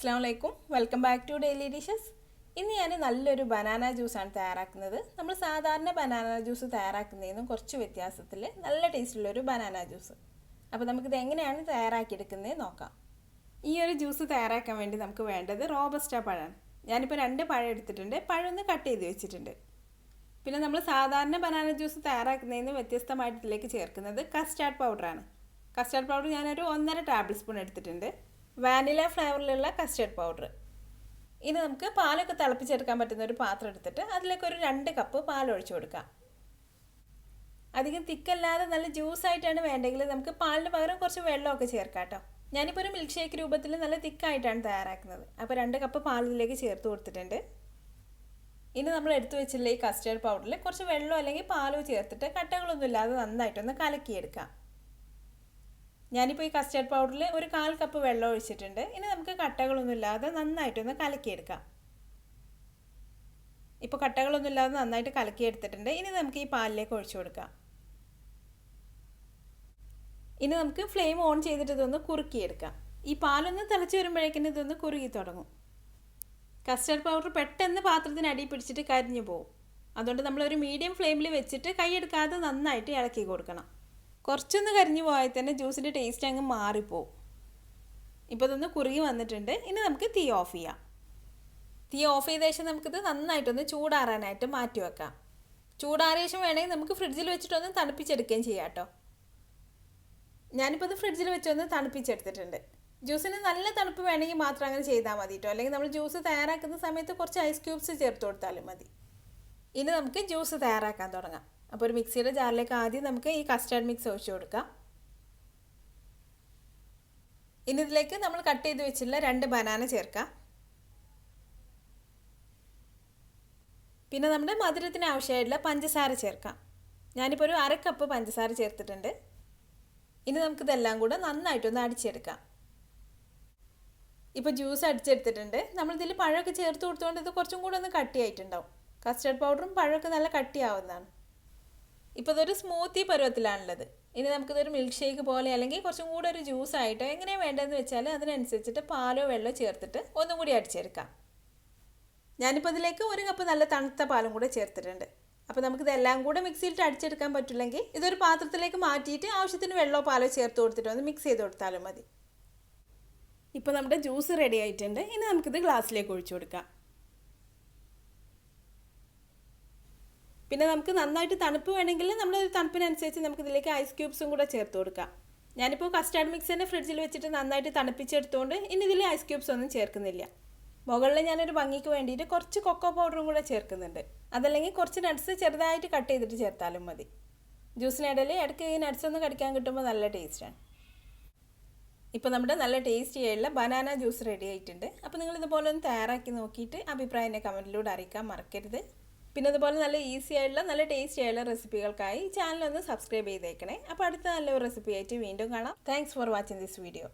Assalamualaikum. Welcome back to Daily Dishes. ഇന്ന് ഞാൻ നല്ലൊരു ബനാന ജ്യൂസ് ആണ് തയ്യാറാക്കുന്നത്. നമ്മൾ സാധാരണ ബനാന ജ്യൂസ് തയ്യാറാക്കുന്നതിനും കുറച്ച് വ്യത്യാസത്തിൽ നല്ല ടേസ്റ്റുള്ള ഒരു ബനാന ജ്യൂസ്. അപ്പോൾ നമുക്ക് ഇത് എങ്ങനെയാണ് തയ്യാറാക്കി എടുക്കുന്നത് നോക്കാം. ഈ ഒരു ജ്യൂസ് തയ്യാറാക്കാൻ വേണ്ടി നമുക്ക് വേണ്ടത് റോബസ്റ്റ പഴമാണ്. ഞാനിപ്പോൾ 2 പഴം എടുത്തിട്ടുണ്ട്. പഴം ഒന്ന് കട്ട് ചെയ്ത് വെച്ചിട്ടുണ്ട്. പിന്നെ നമ്മൾ സാധാരണ ബനാന ജ്യൂസ് തയ്യാറാക്കുന്നതിന് വ്യത്യസ്തമായിട്ട് ഇതിലേക്ക് ചേർക്കുന്നത് കസ്റ്റാർഡ് പൗഡറാണ്. കസ്റ്റാർഡ് പൗഡർ ഞാനൊരു 1.5 ടേബിൾ സ്പൂൺ എടുത്തിട്ടുണ്ട്. വാനില ഫ്ലേവറിലുള്ള കസ്റ്റർഡ് പൗഡർ. ഇനി നമുക്ക് പാലൊക്കെ തിളപ്പിച്ചെടുക്കാൻ പറ്റുന്ന ഒരു പാത്രം എടുത്തിട്ട് അതിലേക്ക് ഒരു 2 കപ്പ് പാൽ ഒഴിച്ചു കൊടുക്കാം. അധികം തിക്കല്ലാതെ നല്ല ജ്യൂസായിട്ടാണ് വേണ്ടെങ്കിൽ നമുക്ക് പാലിന് പകരം കുറച്ച് വെള്ളമൊക്കെ ചേർക്കാം കേട്ടോ. ഞാനിപ്പോൾ ഒരു മിൽക്ക് ഷേക്ക് രൂപത്തിൽ നല്ല തിക്കായിട്ടാണ് തയ്യാറാക്കുന്നത്. അപ്പോൾ 2 കപ്പ് പാലിലേക്ക് ചേർത്ത് കൊടുത്തിട്ടുണ്ട്. ഇനി നമ്മൾ എടുത്തു വെച്ചിട്ടുള്ള ഈ കസ്റ്റർഡ് പൗഡറിൽ കുറച്ച് വെള്ളമോ അല്ലെങ്കിൽ പാലോ ചേർത്തിട്ട് കട്ടകളൊന്നും ഇല്ലാതെ നന്നായിട്ടൊന്ന് കലക്കിയെടുക്കാം. ഞാനിപ്പോൾ ഈ കസ്റ്റർഡ് പൗഡറിൽ ഒരു 1/4 കപ്പ് വെള്ളം ഒഴിച്ചിട്ടുണ്ട്. ഇനി നമുക്ക് കട്ടകളൊന്നും ഇല്ലാതെ നന്നായിട്ടൊന്ന് കലക്കിയെടുക്കാം. ഇപ്പോൾ കട്ടകളൊന്നും ഇല്ലാതെ നന്നായിട്ട് കലക്കിയെടുത്തിട്ടുണ്ട്. ഇനി നമുക്ക് ഈ പാലിലേക്ക് ഒഴിച്ചു കൊടുക്കാം. ഇനി നമുക്ക് ഫ്ലെയിം ഓൺ ചെയ്തിട്ട് ഇതൊന്ന് കുറുക്കിയെടുക്കാം. ഈ പാലൊന്ന് തിളച്ച് വരുമ്പോഴേക്കും ഇതൊന്ന് കുറുകി തുടങ്ങും. കസ്റ്റർഡ് പൗഡർ പെട്ടെന്ന് പാത്രത്തിന് അടി പിടിച്ചിട്ട് കരിഞ്ഞു പോകും. അതുകൊണ്ട് നമ്മളൊരു മീഡിയം ഫ്ലെയിമിൽ വെച്ചിട്ട് കൈയെടുക്കാതെ നന്നായിട്ട് ഇളക്കി കൊടുക്കണം. കുറച്ചൊന്ന് കരിഞ്ഞു പോയാൽ തന്നെ ജ്യൂസിൻ്റെ ടേസ്റ്റ് അങ്ങ് മാറിപ്പോവും. ഇപ്പോൾ ഇതൊന്ന് കുറുകി വന്നിട്ടുണ്ട്. ഇനി നമുക്ക് തീ ഓഫ് ചെയ്യാം. തീ ഓഫ് ചെയ്ത ശേഷം നമുക്കിത് നന്നായിട്ടൊന്ന് ചൂടാറാനായിട്ട് മാറ്റി വെക്കാം. ചൂടാറിയ ശേഷം വേണമെങ്കിൽ നമുക്ക് ഫ്രിഡ്ജിൽ വെച്ചിട്ടൊന്ന് തണുപ്പിച്ചെടുക്കുകയും ചെയ്യാം കേട്ടോ. ഞാനിപ്പോൾ ഇത് ഫ്രിഡ്ജിൽ വെച്ചൊന്ന് തണുപ്പിച്ചെടുത്തിട്ടുണ്ട്. ജ്യൂസിന് നല്ല തണുപ്പ് വേണമെങ്കിൽ മാത്രം അങ്ങനെ ചെയ്താൽ മതി കേട്ടോ. അല്ലെങ്കിൽ നമ്മൾ ജ്യൂസ് തയ്യാറാക്കുന്ന സമയത്ത് കുറച്ച് ഐസ് ക്യൂബ്സ് ചേർത്ത് കൊടുത്താലും മതി. ഇനി നമുക്ക് ജ്യൂസ് തയ്യാറാക്കാൻ തുടങ്ങാം. അപ്പോൾ ഒരു മിക്സിയുടെ ജാറിലേക്ക് ആദ്യം നമുക്ക് ഈ കസ്റ്റാർഡ് മിക്സ് ഒഴിച്ചു കൊടുക്കാം. ഇനി ഇതിലേക്ക് നമ്മൾ കട്ട് ചെയ്ത് വെച്ചിട്ടുള്ള 2 ബനാന ചേർക്കാം. പിന്നെ നമ്മുടെ മധുരത്തിന് ആവശ്യമായിട്ടുള്ള പഞ്ചസാര ചേർക്കാം. ഞാനിപ്പോൾ ഒരു 1/2 കപ്പ് പഞ്ചസാര ചേർത്തിട്ടുണ്ട്. ഇനി നമുക്കിതെല്ലാം കൂടെ നന്നായിട്ടൊന്ന് അടിച്ചെടുക്കാം. ഇപ്പോൾ ജ്യൂസ് അടിച്ചെടുത്തിട്ടുണ്ട്. നമ്മളിതിൽ പഴമൊക്കെ ചേർത്ത് കൊടുത്തുകൊണ്ട് ഇത് കുറച്ചും കൂടെ ഒന്ന് കട്ടിയായിട്ടുണ്ടാവും. കസ്റ്റർഡ് പൗഡറും പഴമൊക്കെ നല്ല കട്ടിയാവുന്നതാണ്. ഇപ്പോൾ ഇതൊരു സ്മൂത്തി പരുവത്തിലാണുള്ളത്. ഇനി നമുക്കിതൊരു മിൽക്ക് ഷേക്ക് പോലെ അല്ലെങ്കിൽ കുറച്ചും കൂടെ ഒരു ജ്യൂസായിട്ടോ എങ്ങനെയാണ് വേണ്ടതെന്ന് വെച്ചാൽ അതിനനുസരിച്ചിട്ട് പാലോ വെള്ളമോ ചേർത്തിട്ട് ഒന്നും കൂടി അടിച്ചെടുക്കാം. ഞാനിപ്പോൾ ഇതിലേക്ക് 1 കപ്പ് നല്ല തണുത്ത പാലും കൂടെ ചേർത്തിട്ടുണ്ട്. അപ്പോൾ നമുക്കിതെല്ലാം കൂടെ മിക്സിയിലിട്ട് അടിച്ചെടുക്കാൻ പറ്റില്ലെങ്കിൽ ഇതൊരു പാത്രത്തിലേക്ക് മാറ്റിയിട്ട് ആവശ്യത്തിന് വെള്ളമോ പാലോ ചേർത്ത് കൊടുത്തിട്ട് ഒന്ന് മിക്സ് ചെയ്ത് കൊടുത്താലും മതി. ഇപ്പോൾ നമ്മുടെ ജ്യൂസ് റെഡി ആയിട്ടുണ്ട്. ഇനി നമുക്കിത് ഗ്ലാസ്സിലേക്ക് ഒഴിച്ചു കൊടുക്കാം. പിന്നെ നമുക്ക് നന്നായിട്ട് തണുപ്പ് വേണമെങ്കിൽ നമ്മളൊരു തണുപ്പിനനുസരിച്ച് നമുക്കിതിലേക്ക് ഐസ് ക്യൂബ്സും കൂടെ ചേർത്ത് കൊടുക്കാം. ഞാനിപ്പോൾ കസ്റ്റാർഡ് മിക്സ് തന്നെ ഫ്രിഡ്ജിൽ വെച്ചിട്ട് നന്നായിട്ട് തണുപ്പിച്ചെടുത്തുകൊണ്ട് ഇനി ഇതിൽ ഐസ് ക്യൂബ്സ് ഒന്നും ചേർക്കുന്നില്ല. മുകളിൽ ഞാനൊരു ഭംഗിക്ക് വേണ്ടിയിട്ട് കുറച്ച് കൊക്കോ പൗഡറും കൂടെ ചേർക്കുന്നുണ്ട്. അതല്ലെങ്കിൽ കുറച്ച് നട്ട്സ് ചെറുതായിട്ട് കട്ട് ചെയ്തിട്ട് ചേർത്താലും മതി. ജ്യൂസിനിടയിൽ ഇടയ്ക്ക് ഈ നട്ട്സ് ഒന്ന് കടിക്കാൻ കിട്ടുമ്പോൾ നല്ല ടേസ്റ്റാണ്. ഇപ്പോൾ നമ്മുടെ നല്ല ടേസ്റ്റി ആയിട്ടുള്ള ബനാന ജ്യൂസ് റെഡി ആയിട്ടുണ്ട്. അപ്പോൾ നിങ്ങൾ ഇതുപോലെ ഒന്ന് തയ്യാറാക്കി നോക്കിയിട്ട് അഭിപ്രായം എന്നെ കമൻറ്റിലൂടെ അറിയിക്കാൻ മറക്കരുത്. പിന്നെ അതുപോലെ നല്ല ഈസി ആയിട്ടുള്ള നല്ല ടേസ്റ്റി ആയിട്ടുള്ള റെസിപ്പികൾക്കായി ചാനൽ ഒന്ന് സബ്സ്ക്രൈബ് ചെയ്തേക്കണേ. അപ്പോൾ അടുത്ത നല്ലൊരു റെസിപ്പി ആയിട്ട് വീണ്ടും കാണാം. Thanks for watching this video.